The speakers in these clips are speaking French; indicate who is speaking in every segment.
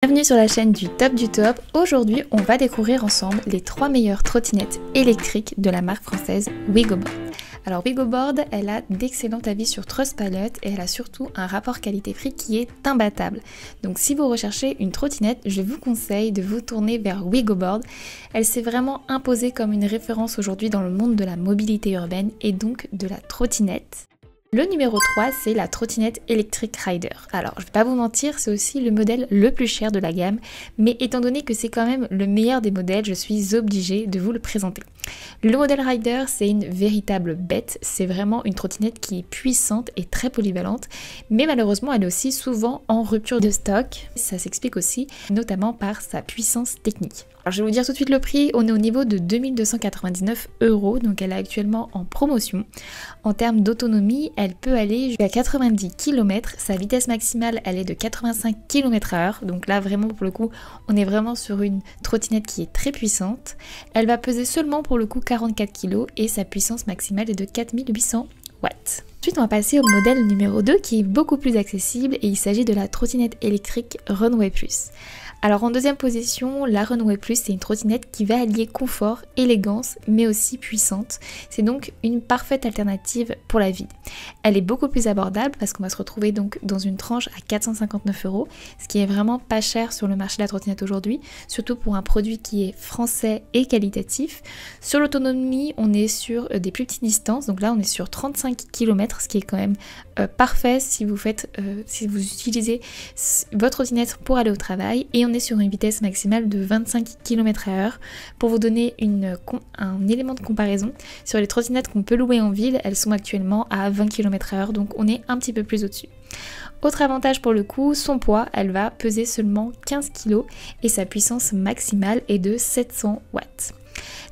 Speaker 1: Bienvenue sur la chaîne du top du top. Aujourd'hui, on va découvrir ensemble les 3 meilleures trottinettes électriques de la marque française WigoBoard. Alors WigoBoard, elle a d'excellents avis sur Trustpilot et elle a surtout un rapport qualité-prix qui est imbattable. Donc si vous recherchez une trottinette, je vous conseille de vous tourner vers WigoBoard. Elle s'est vraiment imposée comme une référence aujourd'hui dans le monde de la mobilité urbaine et donc de la trottinette. Le numéro 3, c'est la trottinette Electric Rider. Alors, je vais pas vous mentir, c'est aussi le modèle le plus cher de la gamme, mais étant donné que c'est quand même le meilleur des modèles, je suis obligée de vous le présenter. Le modèle Rider, c'est une véritable bête, c'est vraiment une trottinette qui est puissante et très polyvalente, mais malheureusement, elle est aussi souvent en rupture de stock. Ça s'explique aussi, notamment par sa puissance technique. Alors je vais vous dire tout de suite le prix, on est au niveau de 2299 €, donc elle est actuellement en promotion. En termes d'autonomie, elle peut aller jusqu'à 90 km, sa vitesse maximale elle est de 85 km/h, donc là vraiment pour le coup on est vraiment sur une trottinette qui est très puissante. Elle va peser seulement pour le coup 44 kg et sa puissance maximale est de 4800 watts. Ensuite on va passer au modèle numéro 2 qui est beaucoup plus accessible et il s'agit de la trottinette électrique Runway Plus. Alors en deuxième position, la Runway Plus, c'est une trottinette qui va allier confort, élégance, mais aussi puissante. C'est donc une parfaite alternative pour la ville. Elle est beaucoup plus abordable parce qu'on va se retrouver donc dans une tranche à 459 €, ce qui est vraiment pas cher sur le marché de la trottinette aujourd'hui, surtout pour un produit qui est français et qualitatif. Sur l'autonomie, on est sur des plus petites distances, donc là on est sur 35 km, ce qui est quand même parfait si vous utilisez votre trottinette pour aller au travail, et on est sur une vitesse maximale de 25 km/h. Pour vous donner un élément de comparaison, sur les trottinettes qu'on peut louer en ville, elles sont actuellement à 20 km/h, donc on est un petit peu plus au-dessus. Autre avantage pour le coup, son poids, elle va peser seulement 15 kg et sa puissance maximale est de 700 watts.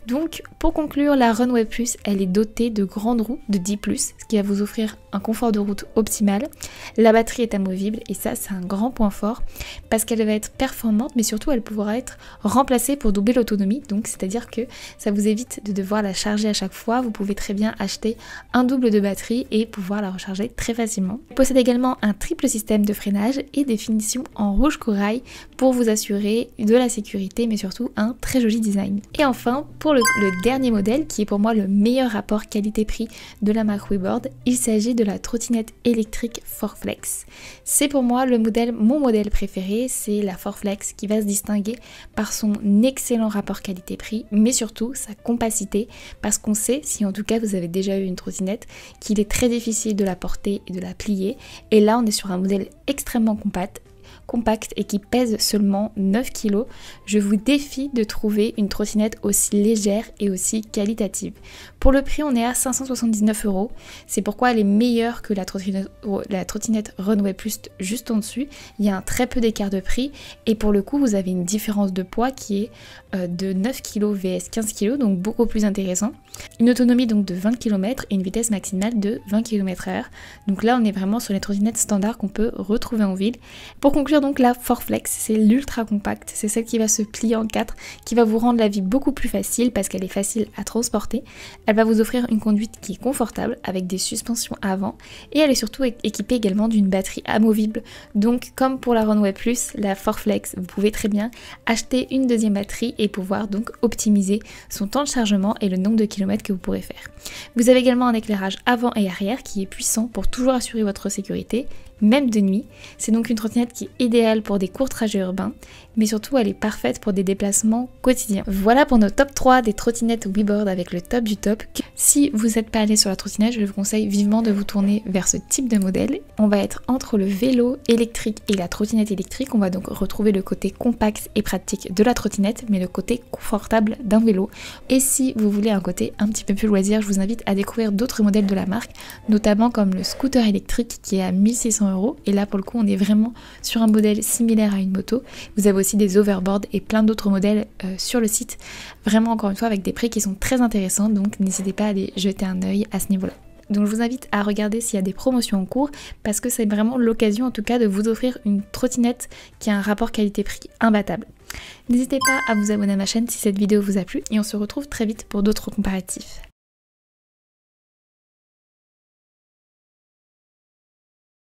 Speaker 1: Donc pour conclure, la Runway Plus, elle est dotée de grandes roues de 10+, ce qui va vous offrir un confort de route optimal. La batterie est amovible et ça c'est un grand point fort parce qu'elle va être performante, mais surtout elle pourra être remplacée pour doubler l'autonomie, donc c'est-à-dire que ça vous évite de devoir la charger à chaque fois. Vous pouvez très bien acheter un double de batterie et pouvoir la recharger très facilement. Elle possède également un triple système de freinage et des finitions en rouge corail pour vous assurer de la sécurité, mais surtout un très joli design. Et enfin, pour le dernier modèle qui est pour moi le meilleur rapport qualité-prix de la marque WigoBoard, il s'agit de la trottinette électrique ForFlex. C'est pour moi mon modèle préféré, c'est la ForFlex qui va se distinguer par son excellent rapport qualité-prix, mais surtout sa compacité, parce qu'on sait, si en tout cas vous avez déjà eu une trottinette, qu'il est très difficile de la porter et de la plier, et là on est sur un modèle extrêmement compact et qui pèse seulement 9 kg. Je vous défie de trouver une trottinette aussi légère et aussi qualitative. Pour le prix, on est à 579 €. C'est pourquoi elle est meilleure que la trottinette Runway Plus juste en dessus. Il y a un très peu d'écart de prix et pour le coup, vous avez une différence de poids qui est de 9 kg vs 15 kg, donc beaucoup plus intéressant. Une autonomie donc de 20 km et une vitesse maximale de 20 km/h. Donc là, on est vraiment sur les trottinettes standards qu'on peut retrouver en ville. Pour conclure donc, la ForFlex, c'est l'ultra compacte, c'est celle qui va se plier en 4, qui va vous rendre la vie beaucoup plus facile parce qu'elle est facile à transporter. Elle va vous offrir une conduite qui est confortable avec des suspensions avant et elle est surtout équipée également d'une batterie amovible. Donc comme pour la Runway Plus, la ForFlex, vous pouvez très bien acheter une deuxième batterie et pouvoir donc optimiser son temps de chargement et le nombre de kilomètres que vous pourrez faire. Vous avez également un éclairage avant et arrière qui est puissant pour toujours assurer votre sécurité, même de nuit. C'est donc une trottinette qui est idéale pour des courts trajets urbains, mais surtout elle est parfaite pour des déplacements quotidiens. Voilà pour nos top 3 des trottinettes WigoBoard avec le top du top. Si vous n'êtes pas allé sur la trottinette, je vous conseille vivement de vous tourner vers ce type de modèle. On va être entre le vélo électrique et la trottinette électrique. On va donc retrouver le côté compact et pratique de la trottinette, mais le côté confortable d'un vélo. Et si vous voulez un côté un petit peu plus loisir, je vous invite à découvrir d'autres modèles de la marque, notamment comme le scooter électrique qui est à 1600 €. Et là pour le coup on est vraiment sur un modèle similaire à une moto. Vous avez aussi des overboards et plein d'autres modèles sur le site, vraiment encore une fois avec des prix qui sont très intéressants, donc n'hésitez pas à aller jeter un œil à ce niveau là. Donc je vous invite à regarder s'il y a des promotions en cours parce que c'est vraiment l'occasion en tout cas de vous offrir une trottinette qui a un rapport qualité-prix imbattable. N'hésitez pas à vous abonner à ma chaîne si cette vidéo vous a plu et on se retrouve très vite pour d'autres comparatifs.